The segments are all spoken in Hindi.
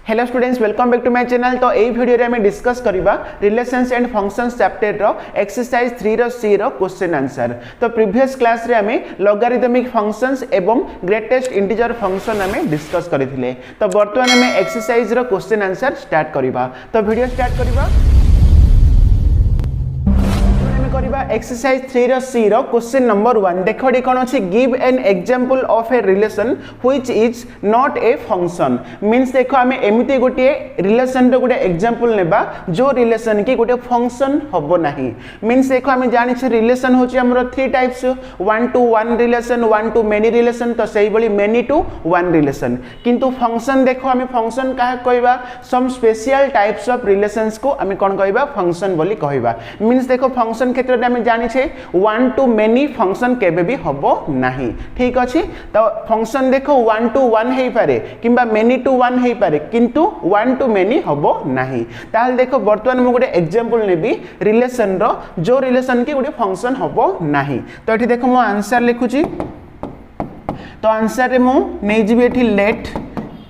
Hello students, welcome back to my channel. तो यही वीडियो रे हमें डिस्कस करबा रिलेशंस एंड फंक्शंस चैप्टर रो एक्सरसाइज 3 रो सी रो क्वेश्चन आंसर। तो प्रीवियस क्लास रे हमें लॉगरिथमिक फंक्शंस एवं ग्रेटेस्ट इंटीजर फंक्शन हमें डिस्कस करथिले। तो वर्तमान हमें एक्सरसाइज रो क्वेश्चन आंसर स्टार्ट करबा। तो वीडियो स्टार्ट करबा एक्सरसाइज 3 रो सी रो क्वेश्चन नंबर 1। देखो डी कोन अछि, give an example of a relation which is not a function. Means देखो हमें एमिति गोटे रिलेशन रो गोटे एग्जांपल नेबा जो रिलेशन की गोटे फंक्शन हबो नाही। मींस देखो हमें जानि छ रिलेशन होछि हमरो 3 types, 1 to 1 relation, 1 to many relation, तो सेही बली many to 1 रिलेशन। किंतु फंक्शन देखो हमें फंक्शन काहे कहबा, some special types of relations को हमें कोन कहबा, फंक्शन बोली कहबा। मींस देखो फंक्शन क्षेत्र में जानी छे 1 to many फंक्शन केबे भी हबो नाही। ठीक अछि, तो फंक्शन देखो 1 to 1 हेई पारे किंबा many to 1 हेई पारे, किंतु 1 to many हबो नाही। ताल देखो वर्तमान मु गोटे एग्जांपल नेबी रिलेशन रो जो रिलेशन की गोटे फंक्शन हबो नाही। तो एठी देखो मु आंसर लिखुची। तो आंसर रे मु नै जिबी एठी लेट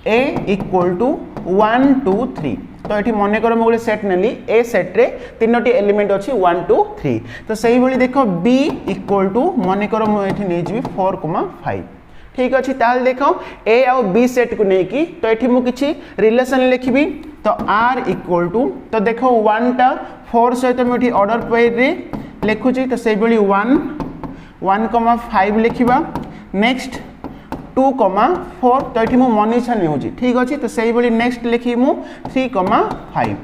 a इक्वल टू 1 2 3। तो ये मन कर गोटे सेट नेली, ए सेट रे तीनोटी एलिमेंट अच्छी 1 2 3। तो सही भली देखो b इक्वल टू मन कर मुझे 4 5। ठीक अच्छे, ताल देखो ए आउ बी सेट को लेकिन तो ये मुझे रिलेशन लिखी। तो r इक्वल टू, तो देखो 1 टा 4 सहित मुझे ऑर्डर पेयर रे लिखुची। तो सही भली 1 1,5 लिखा। नेक्स्ट 2, 4, तो ये मो मन इच्छा नहीं होची। ठीक अच्छे, तो सही भली नेक्स्ट लिखी मु 3,5।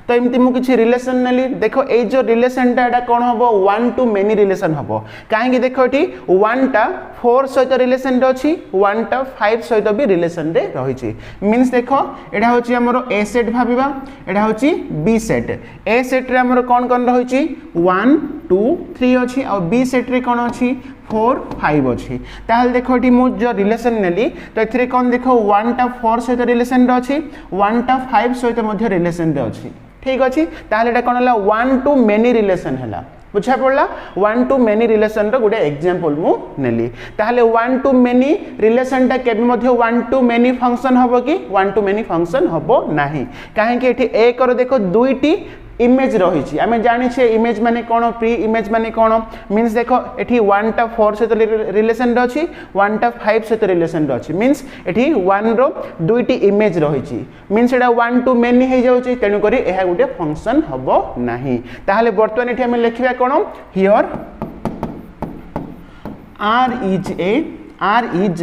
तो एमती मु किछि रिलेशन नेली। देखो ए जो रिलेशन टा कौन हबो, 1 to many रिलेशन हबो। काहेकि देखो एठी 1 टा 4 सहित रिलेशन रे अछि, 1 टा 5 सहित भी रिलेशन रे रहिछि। मींस देखो एटा होछि हमरो ए सेट भाबिबा, एटा होछि बी सेट। ए सेट रे हमरो कोन कोन रहिछि, 1 2 3 अछि, और बी सेट रे कोन अछि 4 5 अछि। ताहल देखो एठी मु जो रिलेशन नेली, तो एथिरे कोन देखो 1 टा 4 सहित रिलेशन रे अछि, 1 टा 5 सहित मध्य रिलेशन रे अछि। ठीक अछि, ताहल एटा कोन हला 1 to many रिलेशन हला। बुझा पड़ला, 1 to many रिलेशन रो गोटे एग्जांपल मु नेली। ताहले 1 to many रिलेशन टा केबे मध्य 1 to many फंक्शन हबो कि 1 to many फंक्शन हबो नाही। काहे कि एठी ए करो देखो दुईटी इमेज रही। आम जानी इमेज माने कौन, प्री इमेज माने कौन। मीन्स देखो एठी 1 टा 4 सहित रिलेशन रे अछि, 1 टा 5 सहित रिलेशन रे अछि। मीन्स एठी 1 रो दुईटी इमेज रही। मीन्स एटा 1 to many हो जाउछि, तेनु करी एहा गुटे फंक्शन हबो नाही। ताहाले वर्तमान एठी हम लिखिबा कोन, हियर r इज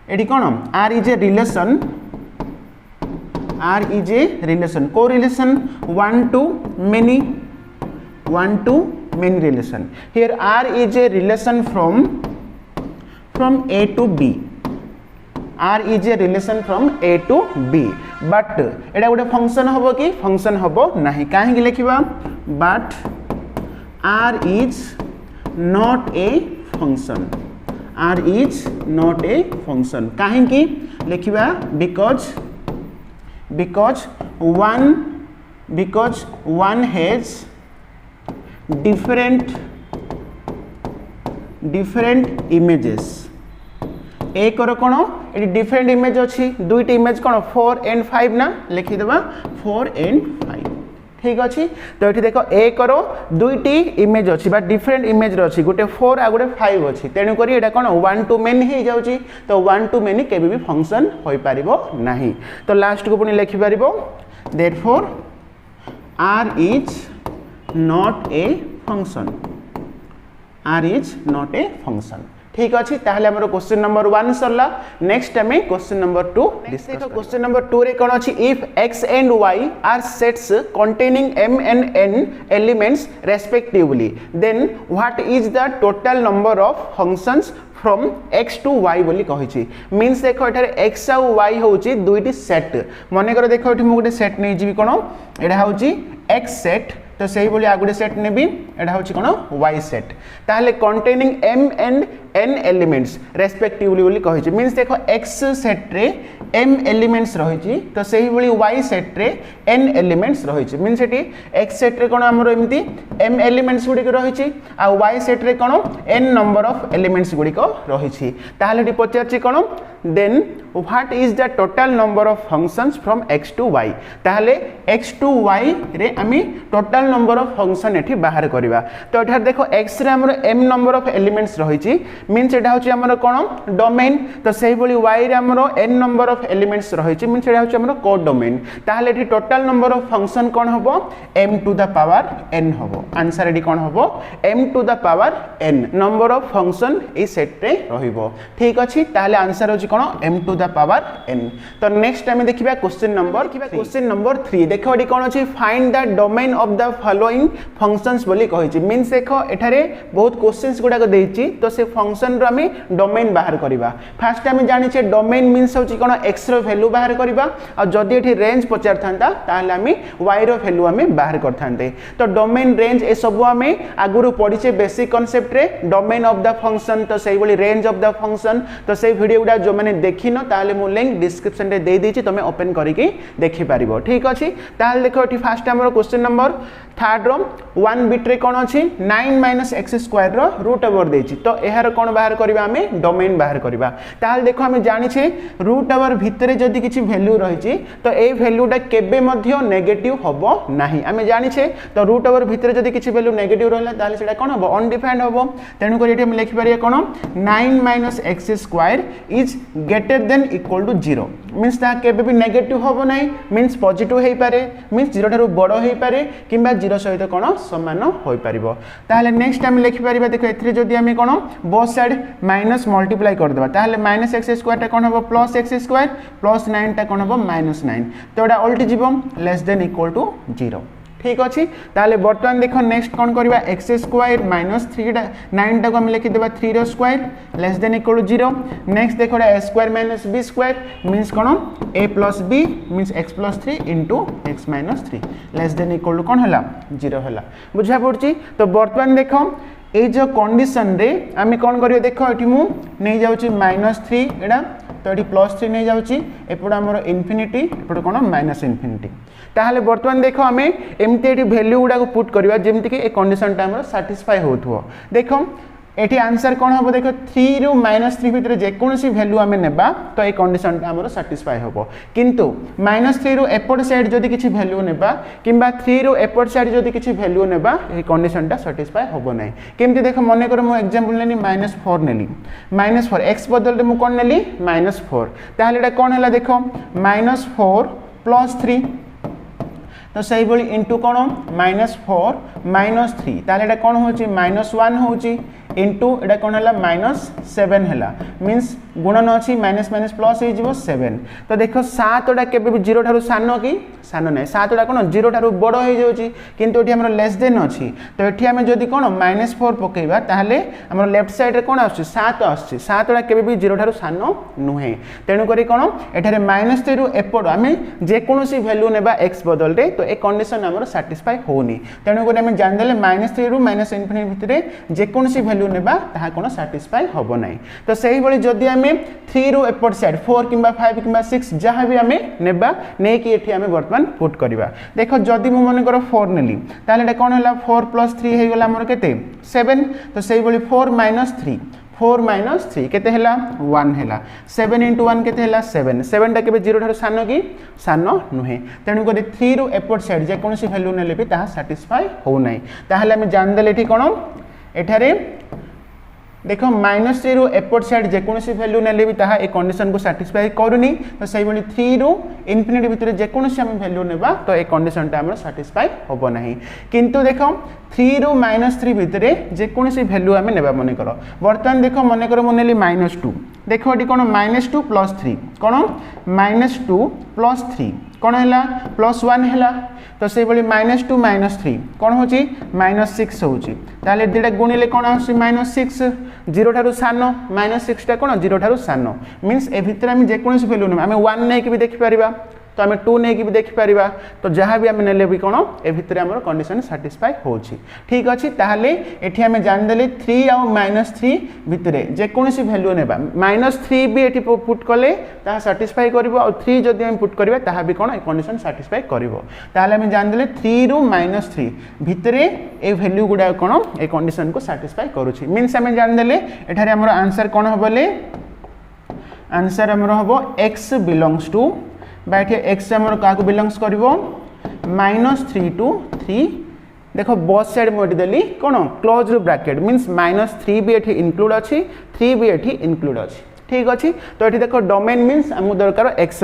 एठी कोन, r is a relation. R is a relation. Co relation 1 to many relation. Here R is a relation from A to B. R is a relation from A to B. But एटा गोटे फंक्शन हबो कि फंक्शन हबो नाही। काहे लिखिबा, but R is not a function. R is not a function. काहे कि लिखिबा, because one has different images। एक और कौन ये डिफरेंट इमेज अच्छी, दुईट इमेज कौन 4 and 5 ना, लिखी देबा 4 and 5। ठीक अच्छे, तो ये देखो एक और दुईटी इमेज अच्छी बा डिफरेंट इमेज रही, गोटे 4 आ गोटे 5 अच्छी। तेणुक ये कौन 1 to many हो जाउछि। तो 1 to many केबे भी फंक्शन होई पारिबो नाही। तो लास्ट को पुनी लिखि पारिबो, therefore R is not a function। R is not a function। ठीक अच्छे, ताहले हमरो क्वेश्चन नंबर 1 सरला। नेक्स्ट हमें question number 2 discuss. Question number 2 रे कोन अछि, if x and y are sets containing m and n elements respectively, then what is the total number of functions from x to y बोली कहिछि। मींस देखो एठारे x और y होछि दुईटी सेट। मने कर देखो एठी मु गोटे सेट नै जिवि कोन, एटा होछि x सेट। तो सही बोली आगुडे सेट नेबी, एटा होछि कोन y सेट। ताहले containing m and n elements respectively बोली कहि मींस देखो x सेट रे m एलिमेंट्स रही तो सही भली y सेट रे n एलिमेंट्स रही मींस एटी x सेट रे कोन हमरो एमती m एलिमेंट्स गुडी रही आ y सेट रे कोन n नंबर ऑफ एलिमेंट्स गुडी को रही ताहले टी पचारची कोन then what is the total number of functions from x to y ताहले x टू y रे आमी टोटल नंबर ऑफ फंक्शन एठी बाहर करिवा तो एठार देखो x रे हमरो m नंबर ऑफ एलिमेंट्स रही मींस एटा होची हमरो कोन डोमेन तो सही भली y रे हमरो n नंबर ऑफ एलिमेंट्स रही मींस एटा होची हमरो कोड डोमेन ताहले एठी टोटल नंबर ऑफ फंक्शन कोन हबो m to the power n हबो आंसर एठी कोन हबो m to the power n number of function ए सेट रे रहिबो ठीक अछि ताहले आंसर होची कोन m to the power n तो नेक्स्ट टाइम देखिबा क्वेश्चन नंबर 3 देखो एठी कोन अछि find the domain of the following functions बोली कहिछि मींस देखो एठारे बहुत क्वेश्चंस गुडा को देछि तो से फंक्शन रो हमें डोमेन बाहर करिबा फर्स्ट हम जानि छे डोमेन मींस होछि कोन x रो वैल्यू बाहर करिबा आ जदी एठी रेंज पचार थांता ताहले हम y रो वैल्यू हम बाहर करथांते तो डोमेन रेंज ए सब हम आगुरु पढिछे बेसिक कांसेप्ट रे डोमेन ऑफ द फंक्शन तो सही बोली रेंज ऑफ द फंक्शन तो सही वीडियो गुडा जो माने देखिनो ताहले मु लिंक डिस्क्रिप्शन रे दे देछि तमे ओपन करिके देखि पारिबो ठीक अछि ताहले देखो एठी फर्स्ट हमर क्वेश्चन नंबर 3 रो 1 बिट रे कोन अछि 9 - x² रो रूट ओवर देछि तो एहार कोन बाहर करिबा हमें डोमेन बाहर करिबा ताहले देखो हम जानि छे रूट ओवर भितरे जदी किछि वैल्यू रहिछि तो ए वैल्यूटा केबे मध्य नेगेटिव हबो नाही हम जानि छे तो रूट ओवर भितरे जदी किछि वैल्यू नेगेटिव रहला ताहले सेटा कोन हबो अनडिफाइंड हबो तेनु करी एठी हम लिखि पारिया कोन 9 - x² is greater than equal to 0 means ता केबे भी नेगेटिव हबो नाही मींस पॉजिटिव हेई पारे मींस 0 थारु बडो हेई पारे किबा 0 सहित कोन समान होई परिबो ताहले नेक्स्ट टाइम लिखि पारिबा देखो एथरे जदी हम कोन बोथ साइड माइनस मल्टीप्लाई कर देबा ताहले -x² टा कोन हबो +x² + 9 टा कोन हबो -9 तो एटा उल्टी जीवो लेस देन इक्वल टू 0 ठीक अछि ताहले वर्तमान देखो नेक्स्ट कोन करबा x² - 3 टा 9 टा को हम लिखि देबा 3 रो square less than equal to 0 next देखो a² - b² मींस कोन a + b means x + 3 * x - 3 less than equal to कोन हला 0 हला बुझा पड़छि तो वर्तमान देखो ए जो कंडीशन रे आमे कोन करियो देखो एठी मु नै जाउछि -3 एडा तो एठी +3 नै जाउछि एपड हमर इन्फिनिटी एपड कोन -इन्फिनिटी ताहले वर्तमान देखो हमें एमती एठी वैल्यू गुडा को पुट करबा जेमति कि ए कंडीशन टा हमर सैटिस्फाई होथुओ देखो एठी आंसर कोन हबो देखो 3 रो -3 भितरे जे कोनसी वैल्यू हमें नेबा तो ए कंडीशन टा हमर सैटिस्फाई होबो किंतु -3 रो एपड साइड जदी किछि वैल्यू नेबा किबा 3 रो एपड साइड जदी किछि वैल्यू नेबा ए कंडीशन टा सैटिस्फाई होबो नै केमति देखो मने कर मो एग्जांपल नेली -4 नेली -4 x बदल रे मु कोन नेली -4 ताहले एटा कोन हला देखो -4 + 3 तो सही बोली इंटू कोन -4 - 3 ताले एटा कोन होची -1 होची इंटू एटा कोन हला -7 हला मींस गुणन अछि माइनस माइनस प्लस हे जिवो 7 तो देखो 7 टा केबे भी 0 थारु सानो की सानो नै 7 टा कोन 0 थारु बडो हे जाउची किंतु एठी हमर लेस देन अछि तो एठी हम जदी कोन -4 पकेबा ताहले हमर लेफ्ट साइड रे कोन आछि 7 आछि 7 टा केबे भी 0 थारु सानो नुहे तेनु करी कोन एठारे -3 रु एपड हम जे कोनोसी वैल्यू नेबा x बदल रे तो ए कंडीशन हमर सैटिस्फाई होनी तेनु करी हम जान देले -3 रु -इन्फिनिटी भितरे जे कोनोसी वैल्यू नेबा ताहा कोन सैटिस्फाई होबो नै तो सही बळी जदी हम 3 रु एपड साइड 4 किबा 5 किबा 6 जहा भी हम नेबा नै कि एठी हम वर्तमान पुट करबा देखो जदी मु मन कर 4 नेली ताले एटा कोन हला 4 + 3 हे गला हमर केते 7 तो सही बळी 4 - 3 4 - 3 केते हला 1 हला 7 * 1 केते हला 7 7 टा केबे 0 थारु सानो की सानो नुहे तेनु करी 3 रु एपड साइड जे कोनसी वैल्यू नेले भी ताहा सैटिस्फाई हो नै ताहले हम जान देले एठी कोन एठारे देखो -3 रु एपड साइड जे कोनसी वैल्यू नेले भी ताहा ए कंडीशन को सैटिस्फाई करूनी तो सही बणी 3 रु इन्फिनिटी भितर जे कोनसी हम वैल्यू नेबा तो ए कंडीशन ता हमर सैटिस्फाई होबो नाही किंतु देखो 3 रु -3 भितर जे कोनसी वैल्यू हम नेबा मने करो वर्तमान देखो मने करो मनेली -2 देखो एटी कोन -2 + 3 कोन -2 + 3 कोन हला +1 हला तो से बली -2 - 3 कोन होची -6 होची ताले दिडा गुणिले कोन आसी -6 0 थारु सानो -6 टा कोन 0 थारु सानो मींस ए भितर हम जे कोनसी वैल्यू हम 1 नै कि भी देखि परिबा तो आम 2 नहीं भी देखिपर तो जहाँ भी आम ने भी कौन ए भितर आम कंडीशन साटिस्फाई हो ठीक अच्छे ताहले एठी आम जानदे 3 आउ -3 भितर जेकोसी भैल्यू ने -3 भी ये पुट कले साटिस्फाई कर 3 जदि आम पुट करिबा ताहा भी कौन कंडीशन साटिस्फाई करिवो ताहले आम जानदे 3 रु -3 भितर ए भैल्यू गुडा कौन ए कंडीशन को साटिस्फाई करूछि मीन्स आम जानदे एठारे हमर आंसर कौन हबले आंसर हमर हबो x बिलोंग्स टू बाइट x हमर का को बिलोंग्स करिवो -3 टू 3 देखो बोथ साइड मोटी देली कौन क्लोज ब्रैकेट मीन्स -3 भी एठी इंक्लूड अच्छी 3 भी एठी इंक्लूड अच्छी ठीक अच्छे तो ये देखो डोमेन मीन्स आम दरकार एक्स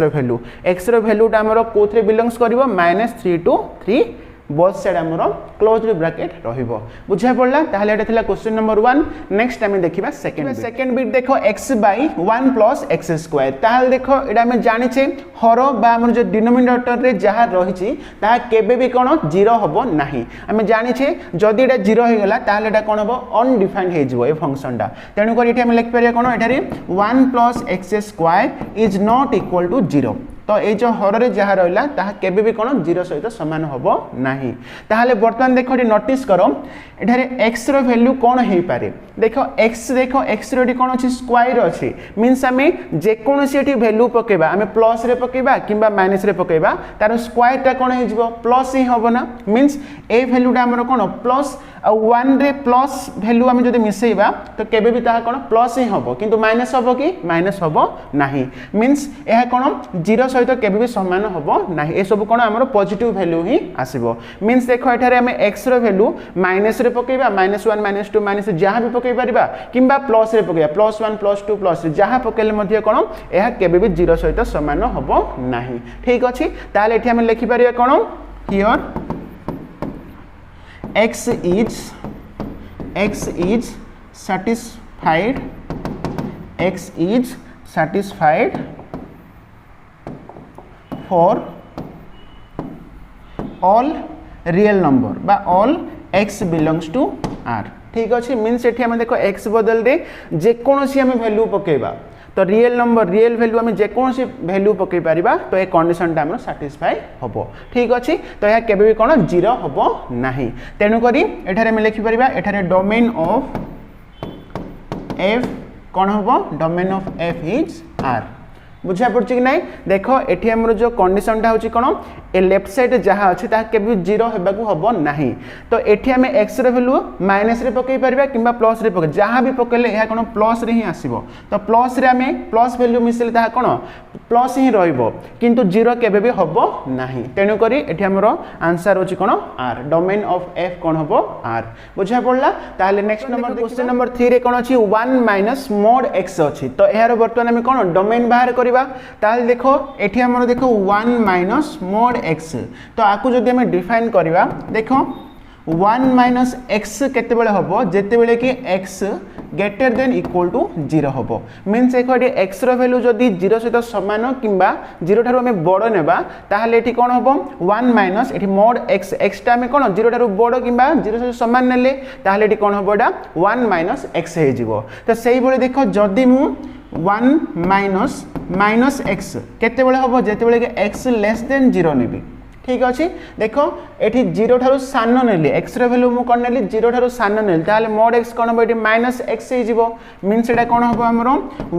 रो भैल्यूटा आमर कौन बिलोंग्स कर -3 टू 3 बोथ साइड आमर क्लोज ब्रैकेट रहिबो बुझा पड़ला ताहले एटा थिला क्वेश्चन नंबर 1 नेक्स्ट आम देखिबा सेकंड बिट देखो x by 1 plus x square ताहले देखो एटा हम जानिछे हर बा हमर जो डिनोमिनेटर रे जहा रहिछि ता केबे भी कोन 0 हबो नाही हम जानिछे जदि एटा 0 हो गेला ताहले एटा कोन हबो अनडिफाइंड हे जिवो ए फंक्शनटा तेनु करी एठी हम लिख परिया कोन एठारे 1 plus x square is not equal to 0 तो ये जो हर रे जहाँ रहा ताहा केबे भी कौन 0 सहित सामान हम नहीं ताहले बर्तमान देखो ये नोटिस करो एठारे x रो वैल्यू कौन हो पारे देखो x रो कौन अच्छी स्क्वायर अच्छी मीन्स आम जेकोसी वैल्यू पकेबा आम प्लस रे पकेबा किंबा माइनस रे पकेबा तार स्क्वायर टा कौन हो प्लस ही हम ना मीन्स ए वैल्यूटा आमर कौन प्लस आ 1 रे प्लस वैल्यू आम जो मिसेबा तो केबे भी ताहा कौन प्लस ही हम किंतु माइनस हम कि माइनस हम नहीं मीन्स यह कौन 0 सहित केबे भी समान हम ना ये सब कौन आमर पॉजिटिव वैल्यू ही आसीबो मीन्स देखो एठारे आम x रो वैल्यू माइनस रे पकेबा -1 -2 माइनस जहाँ भी पकई पारिबा किंबा प्लस रे पकेबा +1 +2 प्लस जहाँ पकेले मध्य कौन यह केबे भी 0 सहित समान हम नाही ठीक अछि ताले एठी हम लिखि पारिबा कौन here x is satisfied for all real number बा all x belongs to r ठीक अच्छे मीन्स एठी हम देखो x बदल रे जेकोसी आम वैल्यू पकेबा तो रियल नंबर रियल वैल्यू आम जेकोसी वैल्यू पकई पारिबा तो ये कंडीशन टा साटिस्फाई हबो ठीक अच्छे तो यह केबे भी कौन 0 हबो नाही तेनु करी एठारे हम लिखि परिबा एठारे डोमेन ऑफ f कौन हबो domain of f is r बुझा पड़छि कि नहीं देखो एठी हमर जो कंडीशन टा होछि कोन ए लेफ्ट साइड जहाँ अच्छे ता केबे 0 हेबाकू हबो नाही तो एठी हमें x रे वैल्यू माइनस रे पकई परबा किंबा प्लस रे पकई जहाँ भी पकले या कोन प्लस रे ही आसीबो तो प्लस रे हमें प्लस वैल्यू मिसले ता कोन प्लस ही रहइबो किंतु 0 केबे भी हबो नाही तेनु करी एठी हमर आंसर होछि कोन r डोमेन ऑफ f कोन हबो r बुझा पड़ला ताले नेक्स्ट नंबर क्वेश्चन नंबर 3 रे कोन अछि 1 माइनस mod x अछि तो एहार वर्तमान हमें कोन डोमेन बाहर करिबा ताले देखो एठी हमर देखो 1 माइनस mod x तो आकु जदि हमें डिफाइन करिबा देखो 1 माइनस x केते बेले हबो जेते बेले कि x greater than equal to 0 हबो मीन्स देखो ये x रो वैल्यू जदि 0 सहित समान किंबा 0 ठारो हमें बड़ नेबा ताहले एठी कोन हबो 1 माइनस एठी mod x x टा हमें कोन 0 ठारो बड़ किंबा 0 सहित समान नेले ताहले एठी कोन हबो एटा 1 माइनस x हे जिवो तो सेही बेले देखो जदि मु 1 माइनस माइनस x केते बेले हबो जेते बेले कि x लेस देन 0 नेबी ठीक अच्छे देखो ये 0 ठारू सान नेली x रो वैल्यू मु कोन नेली 0 ठारू सान नेली ताले mod x कोन बडी माइनस x हे जिवो मीन्स एटा कोन हबो हमरो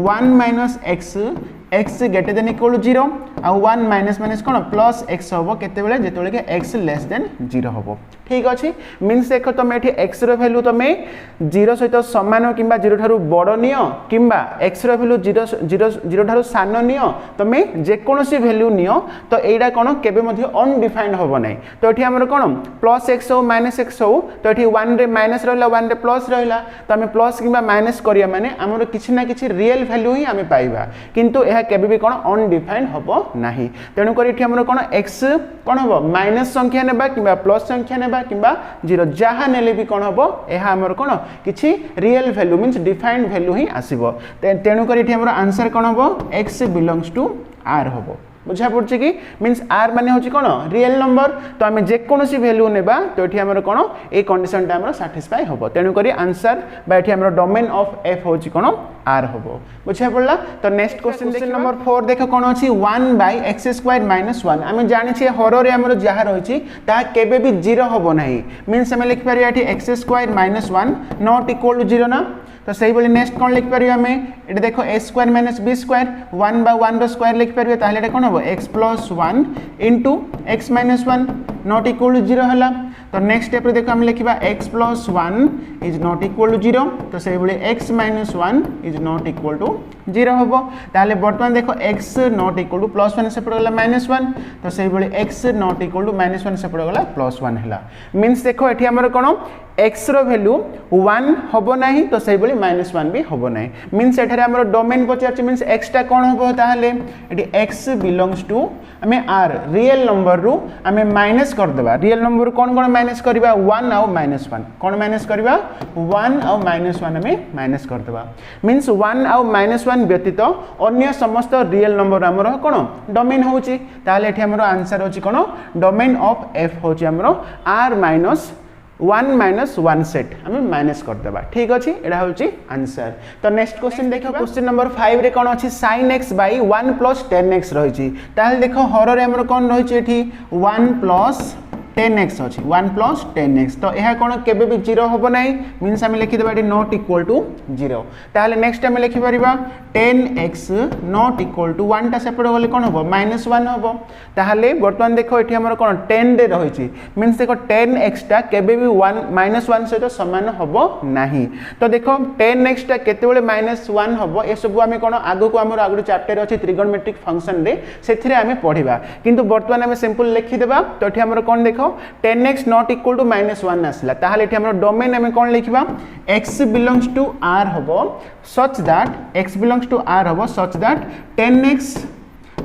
1 minus x greater than equal to 0 आ 1 माइनस माइनस कोन प्लस x हबो केते बेले जेते बेले कि x लेस देन 0 हबो ठीक अच्छे मीन्स देखो तुम ये x रो वैल्यू तुम 0 सहित समान किंबा 0 ठारू बड़ नियो किंबा x रो वैल्यू 0 ठारू सान नियो तुम जेकोसी वैल्यू नियो तो एडा कोन केबे मध्ये अनडिफाइंड होबो नै तो एठी हमर कोन प्लस x हो माइनस x हो तो एठी 1 रे माइनस रहला 1 रे प्लस रहला तो हम प्लस किंबा माइनस करिया माने हमर किछि ना किछि रियल वैल्यू ही हमें पाइबा किंतु एहा केबे भी कोन अनडिफाइंड होबो नाही तेनु करी एठी हमर कोन x कोन होबो माइनस संख्या नेबा किंबा प्लस संख्या नेबा किंबा 0 जहाँ नेले भी कोन होबो एहा हमर कोन किछि real value means defined value ही आसीबो तेनु करी एठी हमर आंसर कोन होबो x बिलोंग्स टू r होबो बुझा पड़छि कि मींस r माने होछि कोन रियल नंबर तो आमे जे कोनोसी वैल्यू नेबा तो एठी हमर कोन ए कंडीशन ता हमर सैटिस्फाई होबो तेनु करी आंसर बा एठी हमर डोमेन ऑफ f होछि कोन r होबो बुझा पड़ला तो नेक्स्ट क्वेश्चन नंबर 4 देखो कोन अछि 1/x² - 1 आमे जानि छी हरो रे हमर जहा रहिछि ता केबे भी 0 होबो नाही मींस हमें लिख पारिया एठी x² - 1 नॉट इक्वल टू 0 ना तो सही बोली नेक्स्ट कौन लिख पारिया हमें एटा देखो a² - b² 1/1 रो स्क्वायर लिख पारिया ताहले एटा कोन होबो x + 1 * x - 1 not equal to 0 हला तो नेक्स्ट स्टेप रे देखो हम लिखिबा x + 1 is not equal to 0 तो सही बोली x - 1 is not equal to 0 होबो ताहले वर्तमान देखो x नॉट इक्वल टू +1 से पड़ गला -1 तो सही बोली x नॉट इक्वल टू -1 से पड़ गला +1 हला मींस देखो एठी हमर कोन x रो वैल्यू 1 होबो नाही तो सही बोली -1 भी होबो नाही मींस एठारे हमर डोमेन पचार मींस x टा कोन होबो ताहले एठी x बिलोंग्स टू हमें r रियल नंबर रु हमें माइनस कर देबा रियल नंबर कोन कोन माइनस करबा 1 और -1 कोन माइनस करबा 1 और -1 हमें माइनस कर देबा मींस 1 और -1 व्यतीत अन्य समस्त रियल नंबर हमर कोन डोमेन होची ताहले एठी हमर आंसर होची कोन डोमेन ऑफ f होची हमर r - 1 - 1 सेट हमें माइनस कर देबा ठीक अछि एडा होची आंसर तो नेक्स्ट क्वेश्चन देखो क्वेश्चन नंबर 5 रे कोन अछि sin x / 1 + 10x रहिछि ताहले देखो हर रे हमर कोन रहिछि एठी 1 + 10x अछि 1 + 10x तो एहा कोन केबे भी 0 होबो नाही मींस हम लिखि देबा एठी नॉट इक्वल टू 0 ताहले नेक्स्ट हम लिखि परिबा 10x नॉट इक्वल टू 1 टा सेपरेट होले कोन होबो -1 होबो ताहले वर्तमान देखो एठी हमर कोन 10 रे रहिछि मींस देखो 10x टा केबे भी 1 -1 से तो समान होबो नाही तो देखो 10x टा केते बेले -1 होबो ए सब हमें कोन आगो को हमर आगु चैप्टर अछि ट्रिगोनोमेट्रिक फंक्शन रे सेथिरे हमें पढिबा किंतु वर्तमान हमें सिंपल लिखि देबा तो एठी हमर कोन देखो 10x नॉट इक्वल टू -1 आसला ताहले एठी हमर डोमेन हमें कोन लिखिबा x बिलोंग्स टू r होबो such that x belongs to r होबो such that 10x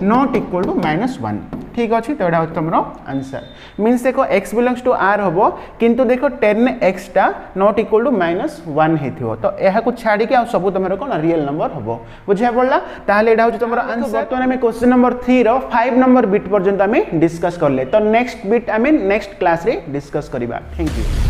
not equal to -1 ठीक अछि तो एडा होत हमरो आंसर मींस देखो x बिलोंग्स टू r होबो किंतु देखो 10x टा नॉट इक्वल टू -1 हेथियो तो एहा को छाडी के आ सब तमरो कोन रियल नंबर होबो बुझिया पड़ला ताहले एडा होत हमरो आंसर तो हमें क्वेश्चन नंबर 3 रो 5 नंबर बिट पर्यंत हमें डिस्कस करले तो नेक्स्ट बिट हमें नेक्स्ट क्लास रे डिस्कस करिबा थैंक यू।